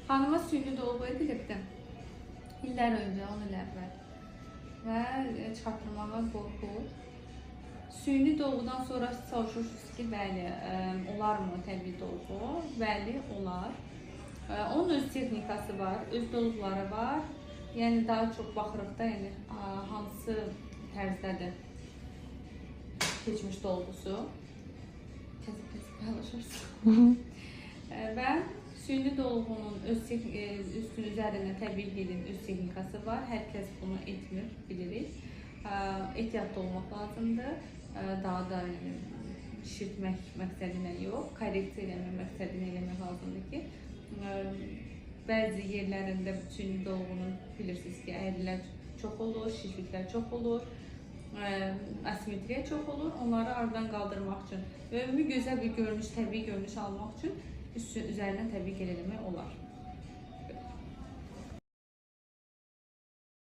Hanıma süni dolgu edilibdi. İllər öncə, 10 il əvvəl. Və çıxartmağa qorxur. Süni dolgudan sonra soruşursunuz ki, bəli, olar mı təbii dolgu? Bəli, olar. Onun öz texnikası var, öz dolguları var. Yəni daha çox baxırıq da, yəni hansı tərzdədir keçmiş dolgusu. Tez-tez paylaşırsın. Və süni dolğunun üstün üzərində təbii gelin öz texnikası var. Hər kəs bunu etmir, bilirik. Ehtiyatlı olmaq lazımdır. Daha da şişirtmək məqsədinə yox, korreksiya eləmək məqsədinə eləmək lazımdır ki, bəzi yerlərində süni dolğunun bilirsiniz ki, əyrilər çox olur, şişliklər çox olur, asimetriya çox olur. Onları aradan qaldırmaq üçün və ümumi gözəl bir görünüş, təbii görünüş almaq üçün üzərinə təbii gel eləmək olar.